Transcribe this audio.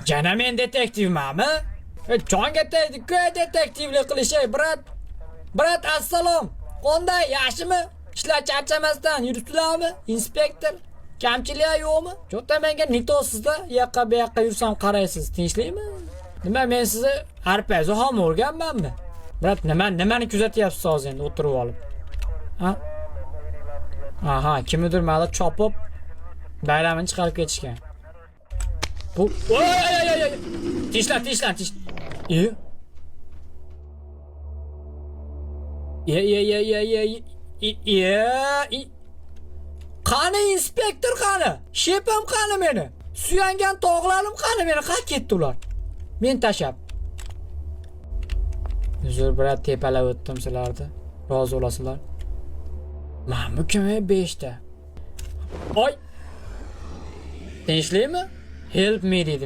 Jana men detektivmanmi? Jonga tegdi-ku detektivlik qilishey, brat. Brat, assalom. Qanday, yaxshimi? Ishlar charchamasdan yuribsizlarmi, inspektor? Kamchilik yo'qmi? Jo'ta menga nitosizda, yoqqa bu yoqqa yursam qaraysiz, tinchlikmi? Nima men sizni arpangizni ham o'rganmanmi? Brat, nimani kuzatyapsiz hozir endi o'tirib olib? Ha? Aha, kimnidir mana chopib bayramini chiqarib ketishgan. Bu oy. Tishlan. Qani inspektor qani? Shepam qani meni? Suyangan tog'larim qani meni? Qayerga ketdi ular? Men tashab. Uzr brat, tepalab o'tdim sizlarni. Rozi bo'lasizlar. Mana bu kim 5 ta? Oy. Tinchlikmi? Help me dedim.